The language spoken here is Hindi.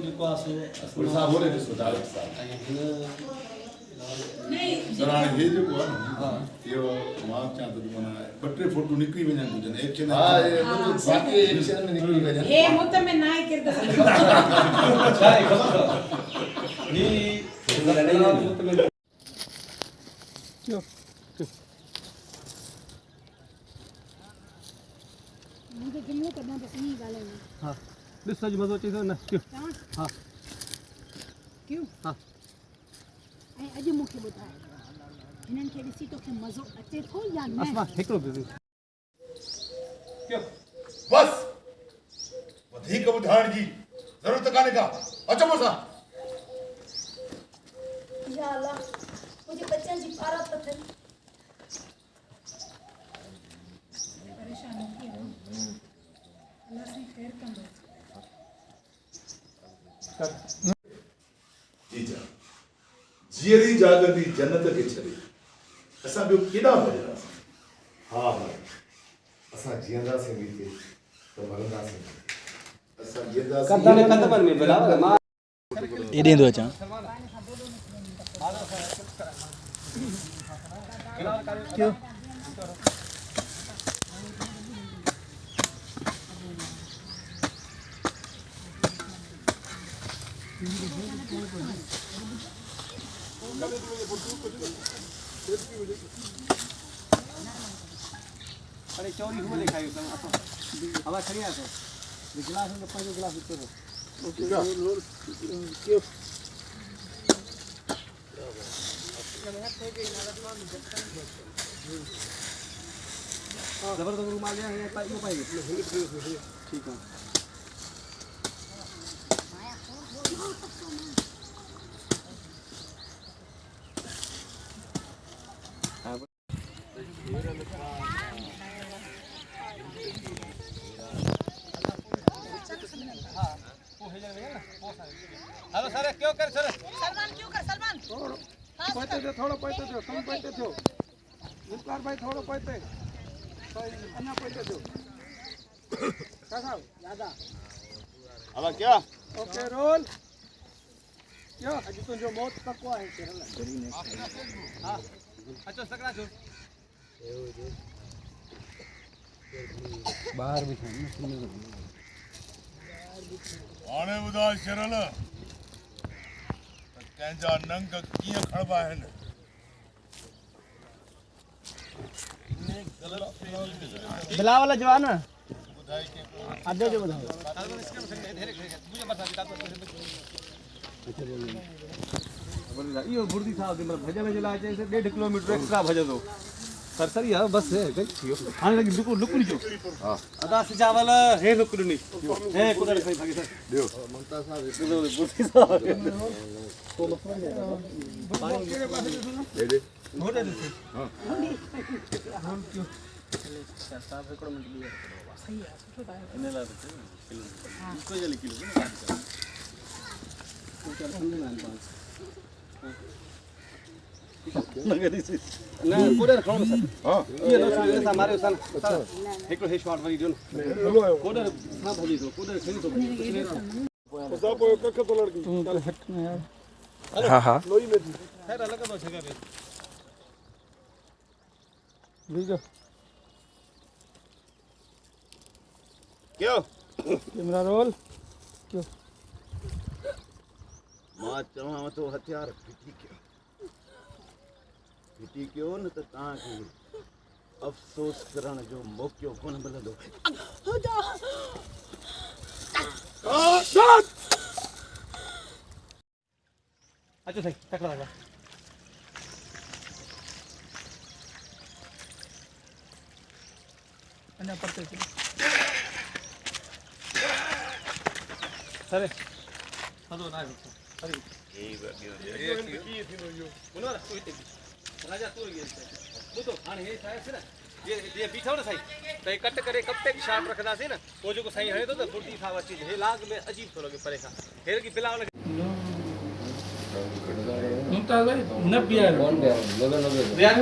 जेको आहे साहब बोले ॾिसो डायरेक्ट साहब सर हाणे हे जेको आहे न इहो मां चवां थो माना ॿ टे फोटू निकिरी वञनि घुरजनि एक्शन हा बाक़ी एक्शन में निकिरी वञनि हे मुत में ना आहे किरदार छा आहे ख़बर ही मुत में मुझे जुमलो करना बस नहीं ॻाल्हाइणो हां ॾिस सॼो मज़ो अचे थो न क्यों हां क्यों हां ऐं अॼु मूंखे ॿुधाए हिननि खे ॾिसी तोखे मज़ो अचे थो या न असमा हिकिड़ो बिज़ी क्यों बस वधीक ॿुधाइण जी ज़रूरत कान्हे का अचो मूंसां या अल्लाह मुझे बच्चन जी पारा पत्थर परेशान न थी वञो अल्लाह से खैर कंदो जी जा जीअरी जागती जन्नत खे छॾे असां ॿियो केॾा भॼंदासीं हा भाई असां जीअंदासीं बि हिते त मरंदासीं असां जीअंदासीं कदमनि में बराबरि मां एॾे थो अचां क्यों अरे चोरी हुआ दिखाई हवा खड़ी आ तो गिलास में पानी गिलास ऊपर क्यों जबरदस्त रूम आ गया है पाइप पाएंगे ठीक है हेलो सर क्यों कर सर सलमान क्यों कर सलमान पैसे दो थोड़ा पैसे दो कम पैसे दो विस्तार भाई थोड़ा पैसे अन्ना पैसे दो क्या ज्यादा अब क्या ओके रोल क्या अजी तो जो मौत पकवा है हां अच्छा सकरा जो बाहर भी था हाणे ॿुधा शरल कंहिंजा नंग कीअं खणबा आहिनि बिला वाला जवान आधे जो बताओ इहो बुर्दी साहब मतलब भजन जे लाइ चई 1.5 किलोमीटर एक्स्ट्रा भजंदो सरसरी है बस है कई हां लगी बिल्कुल लुकनी जो हां अदा से चावल है लुकनी है कुदर सही भागी सर दियो ममता साहब बुर्दी साहब तो पानी के पास दे दे मोटे दे हां हम क्यों साहब एकड़ो मिनट लिया सही है छोटा है इने ला किलो हां इसको जल्दी किलो तो चल समझ में आ नगदी से ना कोडर खाओ सर हां ये लो ऐसा मारे सन सर एक हे शॉट वाली जोन कोडर हां भाजी दो कोडर खणी तो उसा को कख तो लड़की चल हट ना यार हां हां लोई में खैर अलग तो जगह पे लीजो क्यों कैमरा रोल क्यों मां चवां तो हथियार फिटी कयो फिटी कयो न त तव्हांखे अफ़सोस करण जो मौक़ो कोन मिलंदो अच्छा सही तकड़ा लगा अन्ना पड़ते सर हदो ना सर ये बोलो ना कोई राजा तू ये बुतो हाने हे साया से ना ये बीठो ना सही तो कट करे कब तक शाट रखदा से ना वो जो को सही हणे तो फुर्ती था वची हे लाग में अजीब तो लगे परे का हेर की पिला वाला मुमताज भाई 90 कौन गया